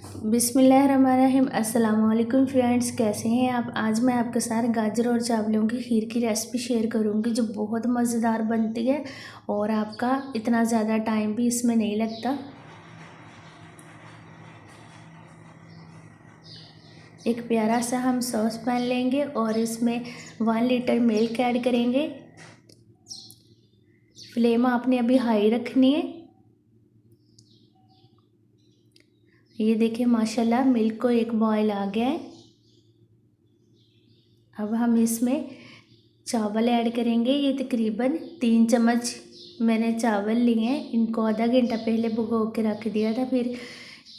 बिस्मिल्लाहिर्रहमानिर्रहीम। अस्सलाम वालेकुम फ्रेंड्स, कैसे हैं आप। आज मैं आपके साथ गाजर और चावलों की खीर की रेसिपी शेयर करूंगी जो बहुत मज़ेदार बनती है और आपका इतना ज़्यादा टाइम भी इसमें नहीं लगता। एक प्यारा सा हम सॉस पैन लेंगे और इसमें 1 लीटर मिल्क ऐड करेंगे। फ्लेम आपने अभी हाई रखनी है। ये देखिए माशाल्लाह मिल्क को एक बॉयल आ गया है। अब हम इसमें चावल ऐड करेंगे। ये तकरीबन 3 चम्मच मैंने चावल लिए हैं। इनको आधा घंटा पहले भिगो के रख दिया था, फिर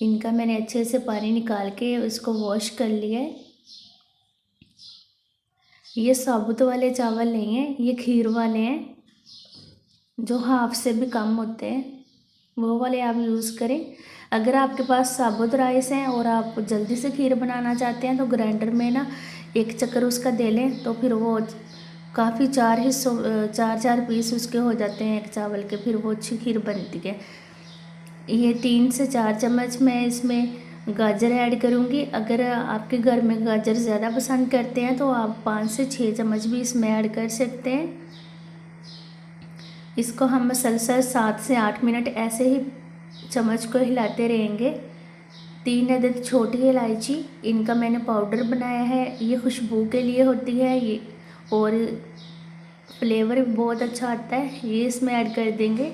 इनका मैंने अच्छे से पानी निकाल के उसको वॉश कर लिया है। ये साबुत वाले चावल नहीं हैं, ये खीर वाले हैं जो हाफ से भी कम होते हैं, वो वाले आप यूज़ करें। अगर आपके पास साबुत राइस हैं और आप जल्दी से खीर बनाना चाहते हैं तो ग्राइंडर में ना एक चक्कर उसका दे लें, तो फिर वो काफ़ी 4 हिस्सों 4 पीस उसके हो जाते हैं एक चावल के, फिर वो अच्छी खीर बनती है। ये 3 से 4 चम्मच मैं इसमें गाजर ऐड करूँगी। अगर आपके घर में गाजर ज़्यादा पसंद करते हैं तो आप 5 से 6 चम्मच भी इसमें ऐड कर सकते हैं। इसको हम मसलसल 7 से 8 मिनट ऐसे ही चम्मच को हिलाते रहेंगे। 3 अदद छोटी इलायची, इनका मैंने पाउडर बनाया है। ये खुशबू के लिए होती है ये, और फ्लेवर भी बहुत अच्छा आता है। ये इसमें ऐड कर देंगे।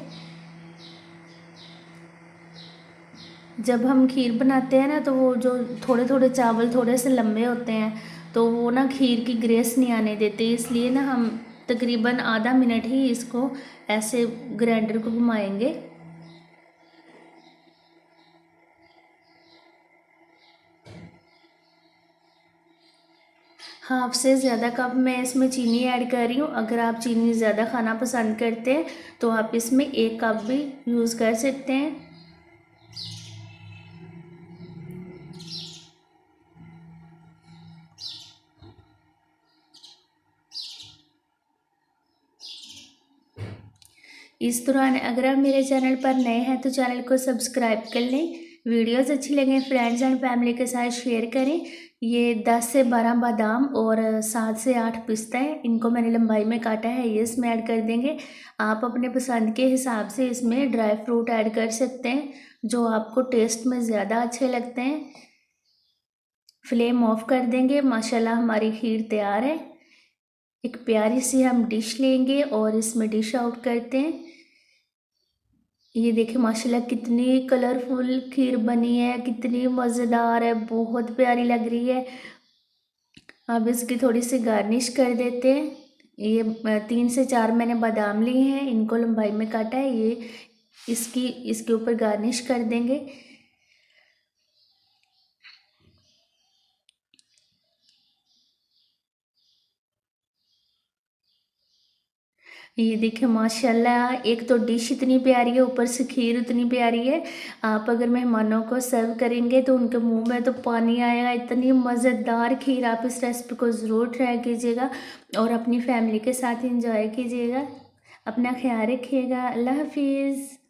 जब हम खीर बनाते हैं ना तो वो जो थोड़े थोड़े चावल थोड़े से लंबे होते हैं तो वो ना खीर की ग्रेस नहीं आने देते, इसलिए ना हम तकरीबन आधा मिनट ही इसको ऐसे ग्राइंडर को घुमाएंगे। हाफ से ज़्यादा कप मैं इसमें चीनी ऐड कर रही हूँ। अगर आप चीनी ज़्यादा खाना पसंद करते हैं तो आप इसमें 1 कप भी यूज़ कर सकते हैं। इस दौरान अगर आप मेरे चैनल पर नए हैं तो चैनल को सब्सक्राइब कर लें। वीडियोस अच्छी लगें फ्रेंड्स एंड फैमिली के साथ शेयर करें। ये 10 से 12 बादाम और 7 से 8 पिस्ता है, इनको मैंने लंबाई में काटा है, ये इसमें ऐड कर देंगे। आप अपने पसंद के हिसाब से इसमें ड्राई फ्रूट ऐड कर सकते हैं जो आपको टेस्ट में ज़्यादा अच्छे लगते हैं। फ्लेम ऑफ कर देंगे। माशाल्लाह हमारी खीर तैयार है। एक प्यारी सी हम डिश लेंगे और इसमें डिश आउट करते हैं। ये देखिए माशाल्लाह कितनी कलरफुल खीर बनी है, कितनी मज़ेदार है, बहुत प्यारी लग रही है। अब इसकी थोड़ी सी गार्निश कर देते हैं। ये 3 से 4 मैंने बादाम लिए हैं, इनको लंबाई में काटा है, ये इसके ऊपर गार्निश कर देंगे। ये देखिए माशाल्लाह एक तो डिश इतनी प्यारी है, ऊपर से खीर इतनी प्यारी है। आप अगर मेहमानों को सर्व करेंगे तो उनके मुंह में तो पानी आएगा। इतनी मज़ेदार खीर, आप इस रेसिपी को ज़रूर ट्राई कीजिएगा और अपनी फैमिली के साथ एंजॉय कीजिएगा। अपना ख्याल रखिएगा। अल्लाह हाफिज़।